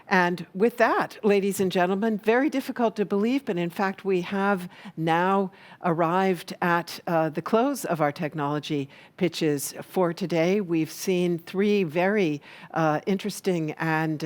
And with that, ladies and gentlemen, very difficult to believe, but in fact, we have now arrived at the close of our technology pitches for today. We've seen three very interesting and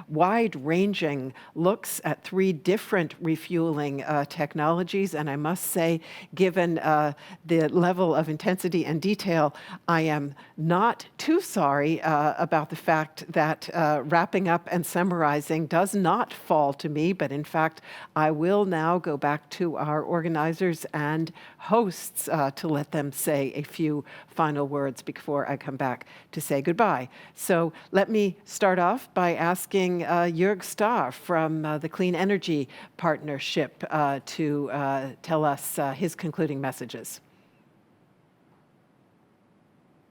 wide-ranging looks at three different refueling technologies. And I must say, given the level of intensity and detail, I am not too sorry about the fact that wrapping up and summarizing does not fall to me, but in fact, I will now go back to our organizers and hosts to let them say a few final words before I come back to say goodbye. So let me start off by asking Jörg Starr from the Clean Energy Partnership to tell us his concluding messages.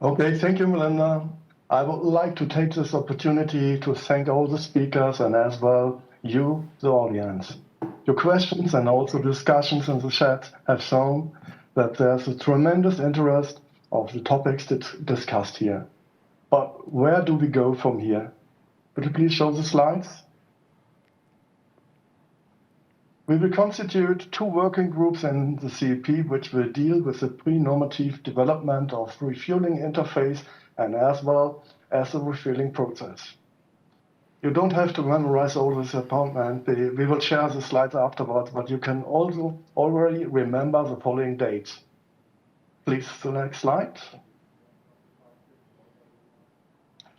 Okay, thank you, Melinda. I would like to take this opportunity to thank all the speakers and as well you, the audience. Your questions and also discussions in the chat have shown that there's a tremendous interest of the topics discussed here. But where do we go from here? Could you please show the slides? We will constitute two working groups in the CEP, which will deal with the pre-normative development of refueling interface and as well as the refueling process. You don't have to memorize all this appointment. We will share the slides afterwards, but you can also already remember the following dates. Please, the next slide.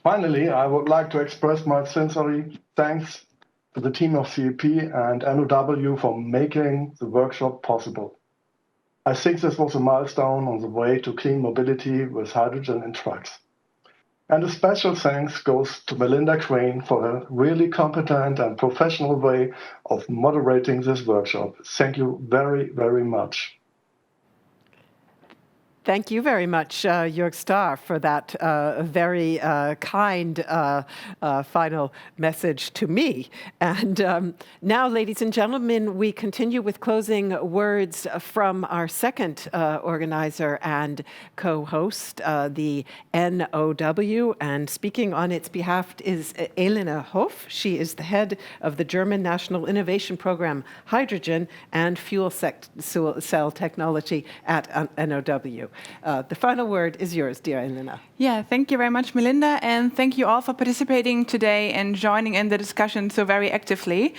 Finally, I would like to express my sincere thanks to the team of CEP and NOW for making the workshop possible. I think this was a milestone on the way to clean mobility with hydrogen in trucks. And a special thanks goes to Melinda Crane for her really competent and professional way of moderating this workshop. Thank you very, very much. Thank you very much, Jörg Starr, for that very kind final message to me. And now, ladies and gentlemen, we continue with closing words from our second organizer and co-host, the NOW. And speaking on its behalf is Elena Hoff. She is the head of the German National Innovation Program, Hydrogen and Fuel Cell Technology at NOW. The final word is yours, dear Elena. Yeah, thank you very much, Melinda, and thank you all for participating today and joining in the discussion so very actively.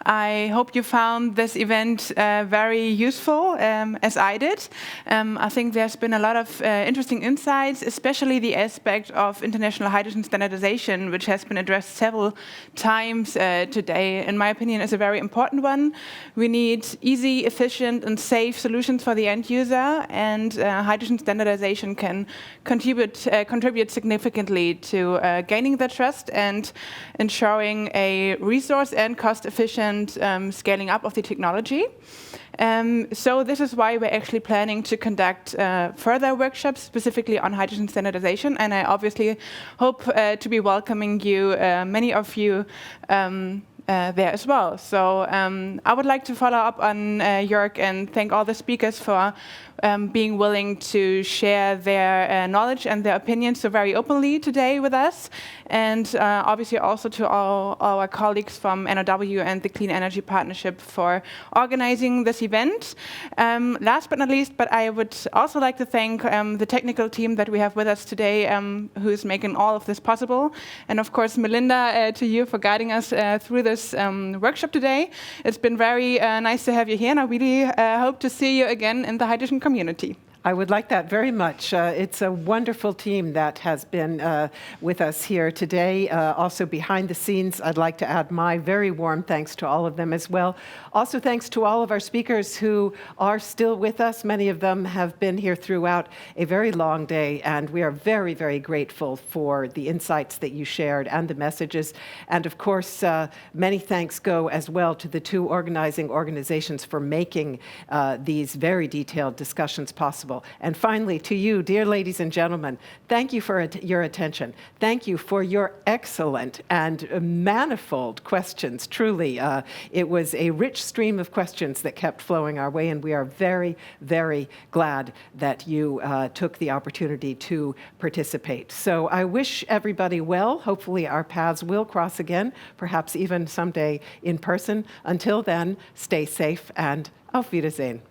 I hope you found this event very useful, as I did. I think there's been a lot of interesting insights, especially the aspect of international hydrogen standardization, which has been addressed several times today. In my opinion, is a very important one. We need easy, efficient, and safe solutions for the end user, and hydrogen standardization can contribute significantly to gaining that trust and ensuring a resource and cost-efficient scaling up of the technology. So this is why we're actually planning to conduct further workshops specifically on hydrogen standardization, and I obviously hope to be welcoming you, many of you, there as well. So I would like to follow up on Jörg and thank all the speakers for being willing to share their knowledge and their opinions so very openly today with us. And obviously also to all our colleagues from NOW and the Clean Energy Partnership for organizing this event. Last but not least, but I would also like to thank the technical team that we have with us today, who is making all of this possible. And of course, Melinda, to you for guiding us through this workshop today. It's been very nice to have you here, and I really hope to see you again in the hydrogen community. I would like that very much. It's a wonderful team that has been with us here today. Also behind the scenes, I'd like to add my very warm thanks to all of them as well. Also thanks to all of our speakers who are still with us. Many of them have been here throughout a very long day, and we are very, very grateful for the insights that you shared and the messages. And of course, many thanks go as well to the two organizing organizations for making these very detailed discussions possible. possible. And finally, to you, dear ladies and gentlemen, thank you for your attention. Thank you for your excellent and manifold questions. Truly, it was a rich stream of questions that kept flowing our way, and we are very, very glad that you took the opportunity to participate. So I wish everybody well. Hopefully our paths will cross again, perhaps even someday in person. Until then, stay safe and auf Wiedersehen.